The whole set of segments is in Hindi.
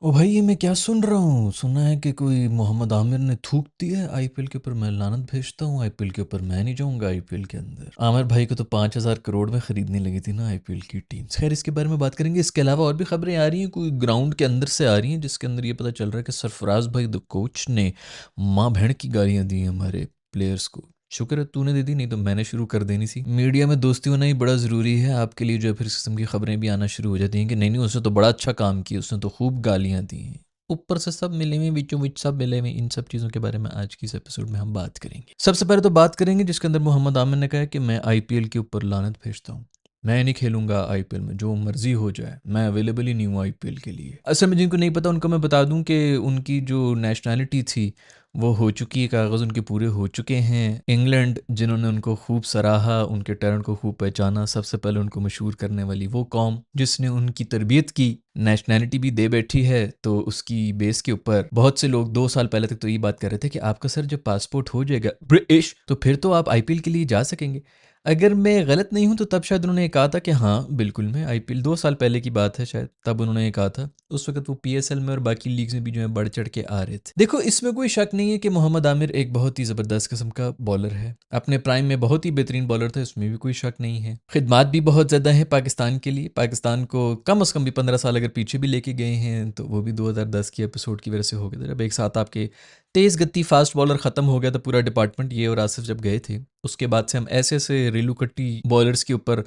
ओ भाई, ये मैं क्या सुन रहा हूँ? सुना है कि कोई मोहम्मद आमिर ने थूक दिया है आईपीएल के ऊपर। मैं लानत भेजता हूँ आईपीएल के ऊपर, मैं नहीं जाऊंगा आईपीएल के अंदर। आमिर भाई को तो 5,000 करोड़ में खरीदने लगी थी ना आईपीएल की टीम। खैर, इसके बारे में बात करेंगे। इसके अलावा और भी खबरें आ रही हैं, कोई ग्राउंड के अंदर से आ रही हैं, जिसके अंदर ये पता चल रहा है कि सरफराज भाई द कोच ने माँ बहन की गालियां दी हैं हमारे प्लेयर्स को। शुक्र है तूने दे दी, नहीं तो मैंने शुरू कर देनी सी। मीडिया में दोस्ती होना ही बड़ा ज़रूरी है आपके लिए, जो है फिर इस किस्म की खबरें भी आना शुरू हो जाती हैं कि नहीं नहीं, उसने तो बड़ा अच्छा काम किया, उसने तो खूब गालियां दी हैं। ऊपर से सब मिले हुए, बीचों बीच सब मिले हुए। इन सब चीज़ों के बारे में आज की इस एपिसोड में हम बात करेंगे। सबसे पहले तो बात करेंगे जिसके अंदर मोहम्मद आमिर ने कहा है कि मैं आईपीएल के ऊपर लानत भेजता हूँ, मैं नहीं खेलूंगा आईपीएल में, जो मर्जी हो जाए, मैं अवेलेबल ही नहीं हूँ आईपीएल के लिए। असल में जिनको नहीं पता उनको मैं बता दूं कि उनकी जो नेशनैलिटी थी वो हो चुकी है, कागज़ उनके पूरे हो चुके हैं। इंग्लैंड जिन्होंने उनको खूब सराहा, उनके टैलेंट को खूब पहचाना, सबसे पहले उनको मशहूर करने वाली वो कौम जिसने उनकी तरबियत की, नेशनैलिटी भी दे बैठी है। तो उसकी बेस के ऊपर बहुत से लोग 2 साल पहले तक तो ये बात कर रहे थे कि आपका सर जब पासपोर्ट हो जाएगा ब्रिटिश, तो फिर तो आप आईपीएल के लिए जा सकेंगे। अगर मैं गलत नहीं हूं तो तब शायद उन्होंने कहा था कि हाँ बिल्कुल, मैं आईपीएल 2 साल पहले की बात है शायद, तब उन्होंने ये कहा था। उस वक्त वो पीएसएल में और बाकी लीग्स में भी जो है बढ़ चढ़ के आ रहे थे। देखो, इसमें कोई शक नहीं है कि मोहम्मद आमिर एक बहुत ही ज़बरदस्त किस्म का बॉलर है, अपने प्राइम में बहुत ही बेहतरीन बॉलर था, इसमें भी कोई शक नहीं है। खिदमात भी बहुत ज़्यादा है पाकिस्तान के लिए, पाकिस्तान को कम अज़ कम भी 15 साल अगर पीछे भी लेके गए हैं, तो वो भी 2010 की एपिसोड की वजह से हो गया था, जब एक साथ आपके तेज़ गति फास्ट बॉलर ख़त्म हो गया था पूरा डिपार्टमेंट, ये और आसिफ जब गए थे। उसके बाद से हम ऐसे ऐसे रेलू कट्टी बॉलर्स के ऊपर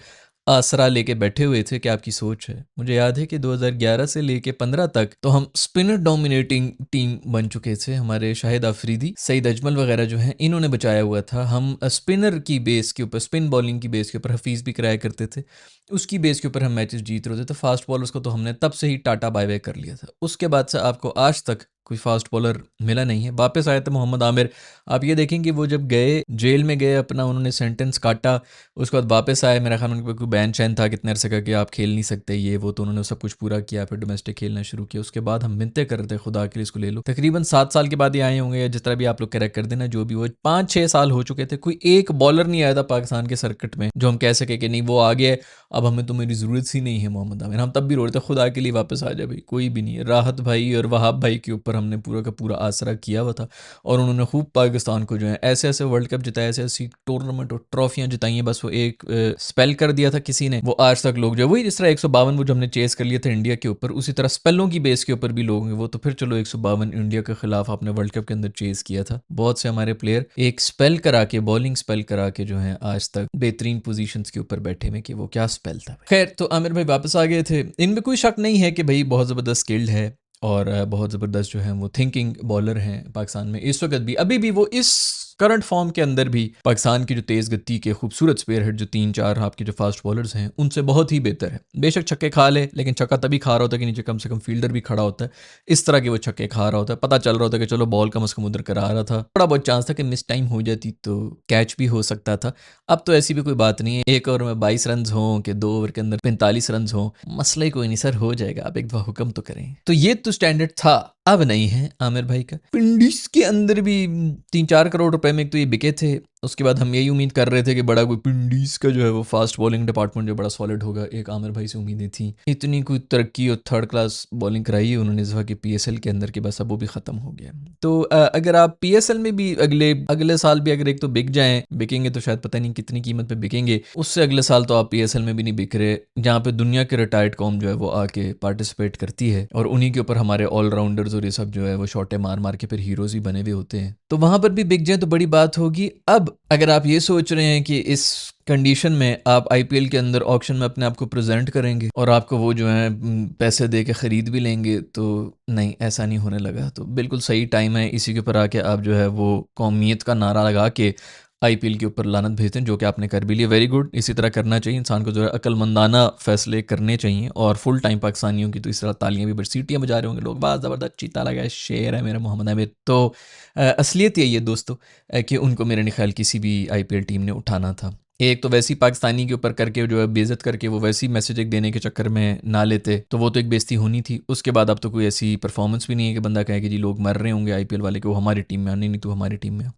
आसरा लेके बैठे हुए थे कि आपकी सोच है। मुझे याद है कि 2011 से लेके 15 तक तो हम स्पिनर डोमिनेटिंग टीम बन चुके थे। हमारे शाहिद अफरीदी, सईद अजमल वगैरह जो हैं, इन्होंने बचाया हुआ था। हम स्पिनर की बेस के ऊपर, स्पिन बॉलिंग की बेस के ऊपर, हफीज़ भी कराया करते थे, उसकी बेस के ऊपर हम मैचेस जीत रहे थे। तो फास्ट बॉलर्स को तो हमने तब से ही टाटा बाय बाय कर लिया था। उसके बाद से आपको आज तक कोई फास्ट बॉलर मिला नहीं है। वापस आए थे मोहम्मद आमिर। आप ये देखेंगे वो जब गए जेल में गए, अपना उन्होंने सेंटेंस काटा, उसके बाद वापस आए। मेरा ख्याल उनके कोई बैन चैन था कितने अरसे का कि आप खेल नहीं सकते ये वो, तो उन्होंने सब कुछ पूरा किया, फिर डोमेस्टिक खेलना शुरू किया। उसके बाद हम मिन्नतें कर रहे थे खुदा के लिए इसको ले लो। तकरीबन 7 साल के बाद ही आए होंगे, या जिस तरह भी आप लोग करेक्ट कर देना, जो भी वो 5-6 साल हो चुके थे। कोई एक बॉलर नहीं आया था पाकिस्तान के सर्किट में जो हम कह सके कि नहीं वो आ गया, अब हमें तो मेरी ज़रूरत ही नहीं है मोहम्मद आमिर। हम तब भी रो रहे थे खुदा के लिए वापस आ जाए भाई, कोई भी नहीं है। राहत भाई और वहाब भाई के ऊपर हमने पूरा का पूरा आसरा किया हुआ था, और उन्होंने खूब पाकिस्तान को जो है ऐसे ऐसे वर्ल्ड कप जिताए, ऐसे ऐसी टूर्नामेंट और ट्रॉफियां जिताई हैं। बस वो एक स्पेल कर दिया था किसी ने, वो आज तक लोग जो है वही, जिस तरह 152 वो जो हमने चेस कर लिया था इंडिया के ऊपर, उसी तरह स्पेलों की बेस के ऊपर भी लोग हैं वो। तो फिर चलो 152 इंडिया के खिलाफ आपने वर्ल्ड कप के अंदर चेस किया था। बहुत से हमारे प्लेयर एक स्पेल करा के, बॉलिंग स्पेल करा के जो है आज तक बेहतरीन पोजीशंस के ऊपर बैठे में, कि वो क्या स्पेल था। खैर, तो आमिर भाई वापस आ गए थे। इनमें कोई शक नहीं है कि भाई बहुत ज़बरदस्त स्किल्ड है, और बहुत ज़बरदस्त जो है वो थिंकिंग बॉलर हैं पाकिस्तान में इस वक्त भी। अभी भी वो इस करंट फॉर्म के अंदर भी पाकिस्तान की जो तेज़ गति के खूबसूरत स्पेयर हेड जो 3-4 आपके जो फास्ट बॉलर्स हैं, उनसे बहुत ही बेहतर है। बेशक छक्के खा ले, लेकिन छक्का तभी खा रहा होता है कि नीचे कम से कम फील्डर भी खड़ा होता है। इस तरह के वो छक्के खा रहा होता है, पता चल रहा होता है कि चलो बॉल कम से कम उधर करा रहा था। थोड़ा बहुत चांस था कि मिस टाइम हो जाती तो कैच भी हो सकता था। अब तो ऐसी भी कोई बात नहीं है, एक ओवर में 22 रन हों कि 2 ओवर के अंदर 45 रन हों, मसला ही कोई नहीं सर, हो जाएगा, आप एक दफा हुक्म तो करें। तो ये तो स्टैंडर्ड था, अब नहीं है आमिर भाई का। पिंडीज के अंदर भी 3-4 करोड़ रुपए में एक तो ये बिके थे। उसके बाद हम यही उम्मीद कर रहे थे कि बड़ा कोई पिंडीज का जो है वो फास्ट बॉलिंग डिपार्टमेंट जो बड़ा सॉलिड होगा, एक आमिर भाई से उम्मीदें थी। इतनी कोई तरक्की और थर्ड क्लास बॉलिंग कराई है उन्होंने इस वक्त पीएसएल के अंदर के, बस अब वो भी खत्म हो गया। तो अगर आप पीएसएल में भी अगले अगले साल भी अगर एक तो बिक जाएं, बिकेंगे तो शायद पता नहीं कितनी कीमत पे बिकेंगे, उससे अगले साल तो आप पीएसएल में भी नहीं बिक रहे, जहाँ पे दुनिया के रिटायर्ड कौम जो है वो आके पार्टिसिपेट करती है, और उन्हीं के ऊपर हमारे ऑलराउंडर्स और ये सब जो है वो शॉटे मार मार के फिर हीरोज ही बने हुए होते हैं। तो वहां पर भी बिक जाए तो बड़ी बात होगी। अब अगर आप ये सोच रहे हैं कि इस कंडीशन में आप आईपीएल के अंदर ऑक्शन में अपने आप को प्रेजेंट करेंगे और आपको वो जो है पैसे दे के ख़रीद भी लेंगे, तो नहीं, ऐसा नहीं होने लगा। तो बिल्कुल सही टाइम है, इसी के ऊपर आके आप जो है वो कौमियत का नारा लगा के आईपीएल के ऊपर लानत भेजते हैं, जो कि आपने कर भी लिया। वेरी गुड, इसी तरह करना चाहिए इंसान को, जो है अक्लमंदाना फैसले करने चाहिए। और फुल टाइम पाकिस्तानियों की तो इस तरह तालियां भी बड़ी सीटियां बजा रहे होंगे लोग, बहुत ज़बरदस्त चीता लगा है, शेर है मेरा मोहम्मद आमिर। तो असलियत यही है दोस्तों, कि उनको मेरे नहीं ख्याल किसी भी आईपीएल टीम ने उठाना था। एक तो वैसी पाकिस्तानी के ऊपर करके जो है बेइज्जत करके वो वैसी मैसेज एक देने के चक्कर में ना लेते, तो वो तो एक बेइज्जती होनी थी। उसके बाद अब तो कोई ऐसी परफॉर्मेंस भी नहीं है कि बंदा कहे कि जी लोग मर रहे होंगे आईपीएल वाले कि वो हमारी टीम में, नहीं नहीं तू हमारी टीम में।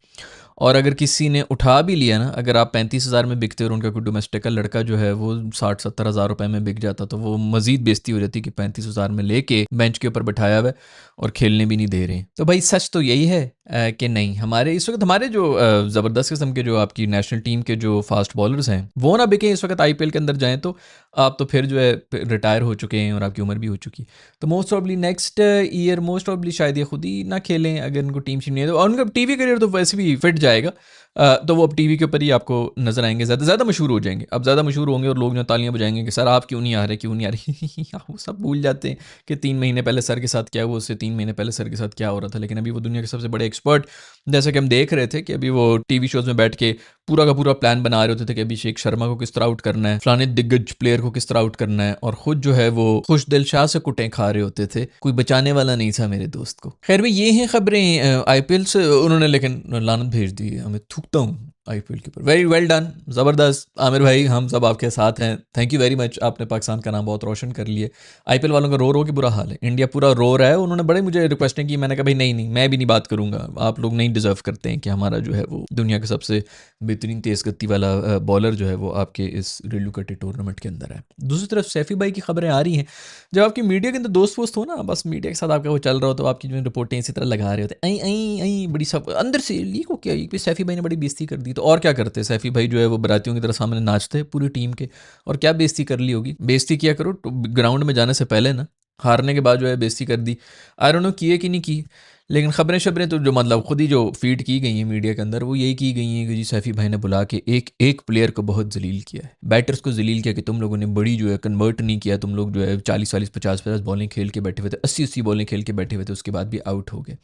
और अगर किसी ने उठा भी लिया ना, अगर आप 35,000 में बिकते और उनका कोई डोमेस्टिक का लड़का जो है वो 60-70 हज़ार रुपए में बिक जाता, तो वो मजीद बेइज्जती हो जाती कि 35,000 में लेके बेंच के ऊपर बैठाया हुआ है और खेलने भी नहीं दे रहे। तो भाई सच तो यही है कि नहीं, हमारे इस वक्त हमारे जो ज़बरदस्त किस्म के जो आपकी नेशनल टीम के जो फास्ट बॉलर्स हैं वो ना बिके इस वक्त आईपीएल के अंदर जाएं तो आप तो फिर जो है रिटायर हो चुके हैं और आपकी उम्र भी हो चुकी। तो most probably next year most probably शायद ये खुद ही ना खेलें अगर उनको टीम चाहिए तो, और उनका टीवी करियर तो वैसे भी फिट जाएगा। तो वो अब टीवी के ऊपर ही आपको नजर आएंगे, ज़्यादा मशहूर हो जाएंगे। अब ज़्यादा मशहूर होंगे और लोग जो तालियां बजाएंगे कि सर आप क्यों नहीं आ रहे, क्यों नहीं आ रहे। वो सब भूल जाते हैं कि 3 महीने पहले सर के साथ क्या हुआ, उससे 3 महीने पहले सर के साथ क्या हो रहा था। लेकिन अभी वो दुनिया के सबसे बड़े एक्सपर्ट, जैसे कि हम देख रहे थे कि अभी वो टीवी शोज में बैठ के पूरा का पूरा प्लान बना रहे होते थे कि अभिषेक शर्मा को किस तरह आउट करना है, फलाने दिग्गज प्लेयर को किस तरह आउट करना है, और खुद जो है वो खुश दिल शाह से कुटें खा रहे होते थे। कोई बचाने वाला नहीं था मेरे दोस्त को। खैर भाई ये हैं खबरें आईपीएल से। उन्होंने लेकिन लानत भेज दी है, हमें थूकता हूँ आईपीएल के ऊपर। वेरी वेल डन, ज़बरदस्त आमिर भाई, हम सब आपके साथ हैं। थैंक यू वेरी मच, आपने पाकिस्तान का नाम बहुत रोशन कर लिए। आईपीएल वालों का रो रो के बुरा हाल है, इंडिया पूरा रो रहा है। उन्होंने बड़े मुझे रिक्वेस्टें की, मैंने कहा भाई नहीं मैं भी नहीं बात करूंगा, आप लोग नहीं डिजर्व करते हैं कि हमारा जो है वो दुनिया का सबसे बेहतरीन तेज़ गति वाला बॉलर जो है वो आपके इस रेलू कटे टूर्नामेंट के अंदर है। दूसरी तरफ सैफी भाई की खबरें आ रही हैं। जब आपकी मीडिया के अंदर दोस्त वोस्त हो ना, बस मीडिया के साथ आपका वो चल रहा हो, तो आपकी जो रिपोर्टें इसी तरह लगा रहे होते हैं, आई आई आई बड़ी सब अंदर से लीक हो क्या, ये सैफी भाई ने बड़ी बेइज्जती कर दी। तो और क्या करते, सैफी भाई जो है वो बरातियों की तरह सामने नाचते पूरी टीम के, और क्या बेइज्जती कर ली होगी। बेइज्जती किया करो ग्राउंड में जाने से पहले ना, हारने के बाद जो है बेइज्जती कर दी। आई डोंट नो किए कि नहीं की, लेकिन खबरें शबरें तो जो मतलब खुद ही जो फीड की गई हैं मीडिया के अंदर वो यही की गई हैं कि जी सैफी भाई ने बुला के एक प्लेयर को बहुत जलील किया है, बैटर्स को जलील किया कि तुम लोगों ने बड़ी जो है कन्वर्ट नहीं किया, तुम लोग जो है 40-40 50-50 बॉलिंग खेल के बैठे हुए थे, 80-80 बॉलिंग खेल के बैठे हुए थे, उसके बाद भी आउट हो गए।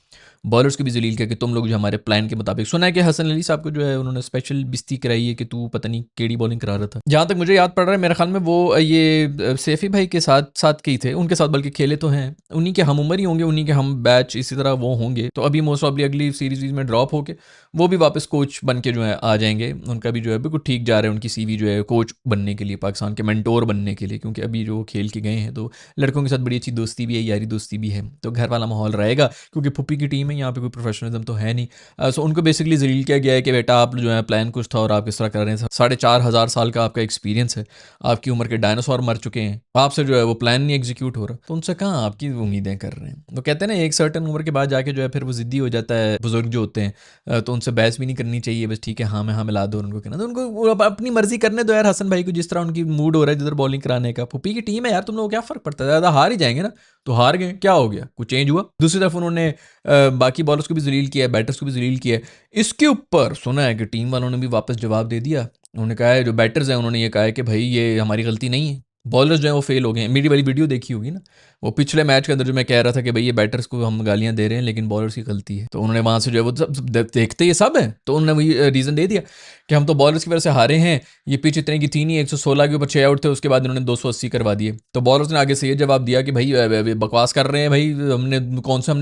बॉलर्स को भी जलील किया कि तुम लोग जो हमारे प्लान के मुताबिक, सुना है कि हसन अली साहब को जो है उन्होंने स्पेशल बिस्ती कराई है कि तू पता नहीं केड़ी बॉलिंग करा रहा था। जहाँ तक मुझे याद पड़ रहा है मेरे ख्याल में वो ये सैफी भाई के साथ साथ के ही थे, उनके साथ बल्कि खेले तो हैं, उन्हीं के हम उम्र ही होंगे, उन्हीं के हम बैच इसी तरह वो होंगे। तो अभी मोस्ट ऑब्ली अगली सीरीज में ड्रॉप होके वो भी वापस कोच बन के जो है आ जाएंगे। उनका भी जो है बिल्कुल ठीक जा रहा है, उनकी सीवी जो है कोच बनने के लिए, पाकिस्तान के मेंटोर बनने के लिए, क्योंकि अभी जो खेल के गए हैं तो लड़कों के साथ बड़ी अच्छी दोस्ती भी है, यारी दोस्ती भी है, तो घर वाला माहौल रहेगा, क्योंकि पुप्पी की टीम है, यहाँ पे कोई प्रोफेशनलिज्म तो है नहीं। सो उनको बेसिकली जलील किया गया है कि बेटा आप जो है प्लान कुछ था और आप किस तरह कर रहे हैं, 4,500 साल का आपका एक्सपीरियंस है, आपकी उम्र के डायनासोर मर चुके हैं, आपसे जो है वो प्लान नहीं एग्जीक्यूट हो रहा, तो उनसे कहाँ आपकी उम्मीदें कर रहे हैं। तो कहते हैं ना एक सर्टन उम्र के बाद जाके जो है फिर वो जिद्दी हो जाता है बुजुर्ग जो होते हैं, तो उनसे बहस भी नहीं करनी चाहिए, बस ठीक है हाँ में हाँ मिला दो उनको, कहना तो उनको वो अपनी मर्जी करने दो यार। हसन भाई को जिस तरह उनकी मूड हो रहा है जिधर बॉलिंग कराने का, पुप्पी की टीम है यार, तुम लोग क्या फर्क पड़ता है, ज़्यादा हार ही जाएंगे ना, तो हार गए, क्या हो गया, कुछ चेंज हुआ। दूसरी तरफ उन्होंने बाकी बॉलर्स को भी जलील किया, बैटर्स को भी जलील किया। इसके ऊपर सुना है कि टीम वालों ने भी वापस जवाब दे दिया, उन्होंने कहा है जो बैटर्स हैं उन्होंने ये कहा है कि भाई ये हमारी गलती नहीं है, बॉलर्स जो है वो फेल हो गए हैं। मेरी वाली वीडियो देखी होगी ना, वो पिछले मैच के अंदर जो मैं कह रहा था कि भाई ये बैटर्स को हम गालियां दे रहे हैं लेकिन बॉलर्स की गलती है, तो उन्होंने वहां से जो है वो देखते ये सब है, तो उन्होंने वही रीज़न दे दिया कि हम तो बॉलर्स की वजह से हारे हैं, ये पिच इतने की थी नहीं, 116 के ऊपर 6 आउट थे, उसके बाद इन्होंने 280 करवा दिए। तो बॉलर्स ने आगे से ये जवाब दिया कि भाई बकवास कर रहे हैं भाई, हमने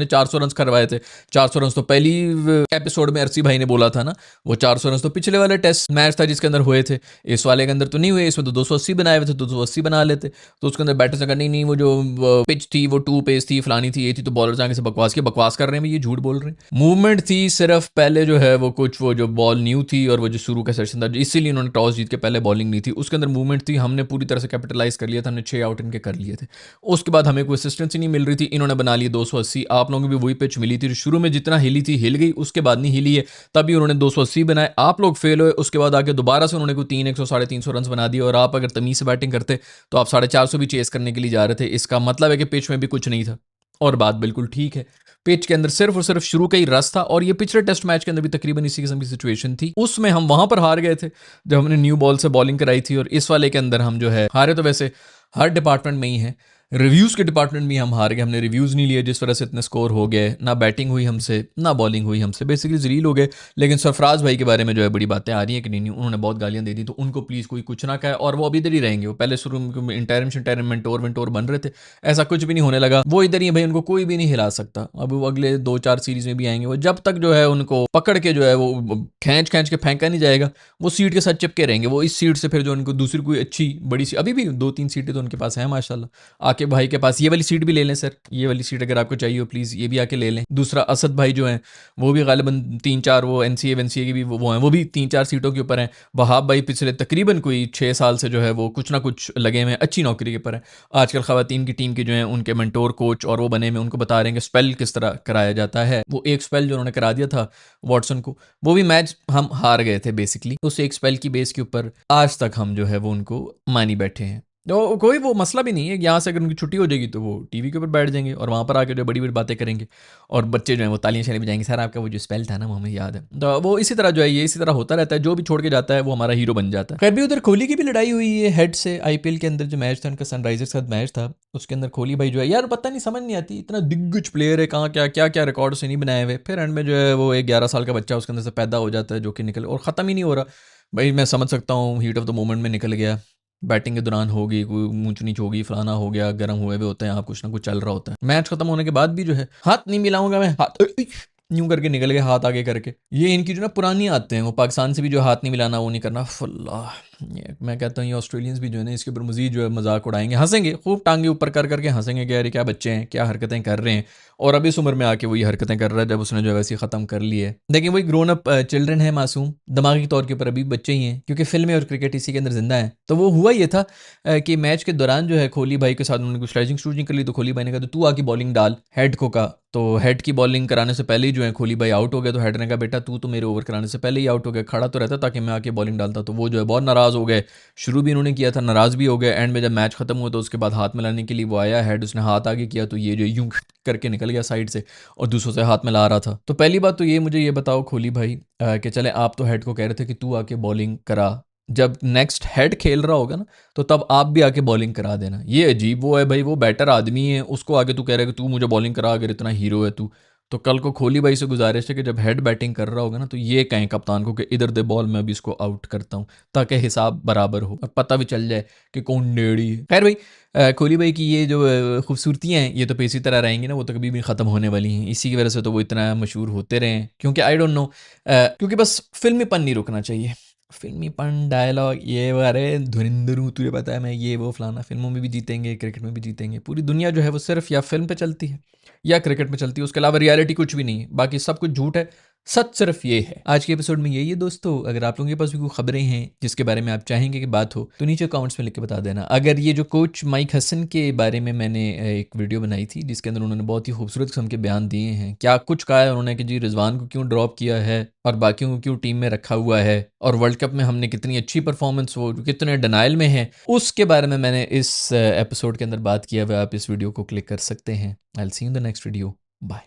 400 रन करवाए थे, 400 रन तो पहली एपिसोड में अरसी भाई ने बोला था ना, वो 400 रन तो पिछले वाले टेस्ट मैच था जिसके अंदर हुए थे, इस वाले के अंदर तो नहीं हुए, इसमें तो 280 बनाए हुए थे, 280 बना लेते। तो उसके अंदर बैटर्स ने कहा नहीं वो जो पिच थी वो 2 पेस थी, फलानी थी, ये थी, तो बॉलर्स आगे से बकवास कर रहे हैं भाई, ये झूठ बोल रहे हैं। मूवमेंट थी सिर्फ पहले जो है वो कुछ वो जो बॉल न्यू थी और वो जो शुरू का सेशन था, इसीलिए उन्होंने टॉस जीत के पहले बॉलिंग नहीं थी, उसके अंदर मूवमेंट थी, हमने पूरी तरह से कैपिटलाइज कर लिया था, हमने 6 आउट इनके कर लिए थे। उसके बाद हमें कोई असिस्टेंस नहीं मिल रही थी, इन्होंने बना लिया 280। आप लोगों को भी वही पिच मिली थी, शुरू में जितना हिली थी हिल गई, उसके बाद नहीं हिली है, तभी उन्होंने 280 बनाए, आप लोग फेल हुए, उसके बाद आके दोबारा से उन्होंने कोई 300 350 रन बना दिए, और आप अगर तमीज से बैटिंग करते तो आप 450 भी चेस करने के लिए जा रहे थे। इसका मतलब है कि पिच में भी कुछ नहीं था, और बात बिल्कुल ठीक है, पिच के अंदर सिर्फ और सिर्फ शुरू का ही रस था, और ये पिछले टेस्ट मैच के अंदर भी तकरीबन इसी किस्म की सिचुएशन थी, उसमें हम वहां पर हार गए थे जब हमने न्यू बॉल से बॉलिंग कराई थी, और इस वाले के अंदर हम जो है हारे तो वैसे हर डिपार्टमेंट में ही है, रिव्यूज़ के डिपार्टमेंट में हम हार गए, हमने रिव्यूज़ नहीं लिए जिस वजह से इतने स्कोर हो गए, ना बैटिंग हुई हमसे ना बॉलिंग हुई हमसे, बेसिकली जलील हो गए। लेकिन सरफराज भाई के बारे में जो है बड़ी बातें आ रही हैं कि नहीं उन्होंने बहुत गालियां दे दी, तो उनको प्लीज़ कोई कुछ ना कहे, और वो अभी इधर ही रहेंगे, वो पहले शुरू में इंटरम मेंटोर बन रहे थे, ऐसा कुछ भी नहीं होने लगा, वो इधर ही भाई, उनको कोई भी नहीं हिला सकता। अब वो अगले 2-4 सीरीज में भी आएंगे, वो जब तक जो है उनको पकड़ के जो है वो खींच के फेंका नहीं जाएगा, वो सीट के साथ चिपके रहेंगे, वो इस सीट से फिर जो उनको दूसरी कोई अच्छी बड़ी सी, अभी भी 2-3 सीटें तो उनके पास है माशाल्लाह, आके भाई के पास ये वाली सीट भी ले लें सर, ये वाली सीट अगर आपको चाहिए हो प्लीज़ ये भी आके ले लें। दूसरा असद भाई जो हैं वो भी गालिबन 3-4 वो एनसीए वेनसीए की भी वो हैं, वो भी 3-4 सीटों के ऊपर हैं। वहाब भाई पिछले तकरीबन कोई 6 साल से जो है वो कुछ ना कुछ लगे हुए हैं, अच्छी नौकरी के ऊपर हैं। आजकल ख़वातीन की टीम के जो हैं उनके मेंटोर कोच और वो बने हुए, उनको बता रहे हैं कि स्पेल किस तरह कराया जाता है। वो एक स्पेल जो उन्होंने करा दिया था वॉटसन को, वो भी मैच हम हार गए थे बेसिकली। उस एक स्पेल की बेस के ऊपर आज तक हम जो है वो उनको मानी बैठे हैं। तो कोई वो मसला भी नहीं है, यहाँ से अगर उनकी छुट्टी हो जाएगी तो वो टीवी के ऊपर बैठ जाएंगे और वहाँ पर आके जो बड़ी बड़ी बातें करेंगे और बच्चे जो हैं वो तालियां शालियां बजाएंगे, सर आपका वो जो स्पेल था ना वो हमें याद है। तो वो इसी तरह जो है ये इसी तरह होता रहता है, जो भी छोड़ के जाता है वो हमारा हीरो बन जाता है। खैर भी उधर कोहली की भी लड़ाई हुई है हेड से। आईपीएल के अंदर जो मैच था उनका सनराइजर्स के साथ मैच था, उसके अंदर कोहली भाई जो है यार पता नहीं समझ नहीं आती, इतना दिग्गज प्लेयर है, कहाँ क्या क्या क्या रिकॉर्ड से नहीं बनाए हुए, फिर एंड में जो है वो एक 11 साल का बच्चा उसके अंदर से पैदा हो जाता है जो कि निकल और ख़त्म ही नहीं हो रहा। भाई मैं समझ सकता हूँ हीट ऑफ द मोमेंट में निकल गया, बैटिंग के दौरान होगी कोई ऊंच नीच होगी, फलाना हो गया, गर्म हुए हुए होते हैं आप, कुछ ना कुछ चल रहा होता है। मैच खत्म होने के बाद भी जो है हाथ नहीं मिलाऊंगा मैं, हाथ यूं करके निकल गए, हाथ आगे करके। ये इनकी जो ना पुरानी आते हैं, वो पाकिस्तान से भी जो हाथ नहीं मिलाना वो नहीं करना फुल्ला। मैं कहता हूँ ये ऑस्ट्रेलियंस भी जो है ना इसके ऊपर मजीद जो है मजाक उड़ाएंगे, हंसेंगे खूब, टांगे ऊपर कर करके हंसेंगे कि यार क्या बच्चे हैं, क्या हरकतें कर रहे हैं। और अब इस उम्र में आके वही हरकतें कर रहा है जब उसने जो है वैसे ख़त्म कर ली है। लेकिन वही ग्रोन अप चिल्ड्रन है, मासूम दिमागी तौर के ऊपर अभी बच्चे ही हैं, क्योंकि फिल्में और क्रिकेट इसी के अंदर जिंदा है। तो वो हुआ ये था कि मैच के दौरान जो है कोहली भाई के साथ उन्होंने कुछ स्ट्राइजिंग स्ट्रूजिंग कर ली, तो कोहली भाई ने कहा तो तू आके बॉलिंग डाल, हेड को कहा। तो हेड की बॉलिंग कराने से पहले ही जो है कोहली भाई आउट हो गया, तो हेड ने कहा बेटा तू तो मेरे ओवर कराने से पहले ही आउट हो गया, खड़ा तो रहता ताकि मैं आके बॉलिंग डालता। तो वो जो है बहुत नाराज़ हो गए, शुरू भी उन्होंने किया था, नाराज़ भी हो गए। एंड में जब मैच खत्म हुआ तो उसके बाद हाथ मिलाने के लिए वो आया हेड, उसने हाथ आगे किया तो ये जो यूं करके निकल गया साइड से और दूसरों से हाथ मिला रहा था। तो पहली बात तो ये मुझे ये बताओ कोहली भाई कि चले आप तो हेड को कह रहे थे कि तू आके बॉलिंग करा, जब नेक्स्ट हेड खेल रहा होगा ना तो तब आप भी आके बॉलिंग करा देना। ये अजीब वो है भाई, वो बैटर आदमी है, उसको आगे तू कह रहा है कि तू मुझे बॉलिंग करा, अगर इतना हीरो है तू। तो कल को कोहली भाई से गुजारिश है कि जब हेड बैटिंग कर रहा होगा ना तो ये कहें कप्तान को कि इधर दे बॉल, मैं अभी इसको आउट करता हूँ, ताकि हिसाब बराबर हो और पता भी चल जाए कि कौन नेड़ी है। खैर भाई कोहली भाई की ये जो खूबसूरतियाँ हैं ये तो इसी तरह रहेंगी ना, वो तो कभी भी ख़त्म होने वाली हैं। इसी की वजह से तो वो इतना मशहूर होते रहे हैं, क्योंकि आई डोंट नो, क्योंकि बस फिल्मीपन नहीं रुकना चाहिए। फिल्मीपन डायलॉग ये वो, अरे धुरिंदर हूँ तुझे पता है मैं ये वो फलाना, फिल्मों में भी जीतेंगे क्रिकेट में भी जीतेंगे। पूरी दुनिया जो है वो सिर्फ या फिल्म पे चलती है या क्रिकेट में चलती है, उसके अलावा रियलिटी कुछ भी नहीं है, बाकी सब कुछ झूठ है। सच सिर्फ ये है। आज के एपिसोड में यही है दोस्तों। अगर आप लोगों के पास भी कोई खबरें हैं जिसके बारे में आप चाहेंगे कि बात हो तो नीचे कमेंट्स में लिख के बता देना। अगर ये जो कोच माइक हसन के बारे में मैंने एक वीडियो बनाई थी जिसके अंदर उन्होंने बहुत ही खूबसूरत किस्म के बयान दिए हैं, क्या कुछ कहा है उन्होंने कि जी रिजवान को क्यों ड्रॉप किया है और बाकियों को क्यों टीम में रखा हुआ है, और वर्ल्ड कप में हमने कितनी अच्छी परफॉर्मेंस, वो कितने डिनाइल में है, उसके बारे में मैंने इस एपिसोड के अंदर बात किया हुआ। आप इस वीडियो को क्लिक कर सकते हैं। I will see you in the next video. Bye.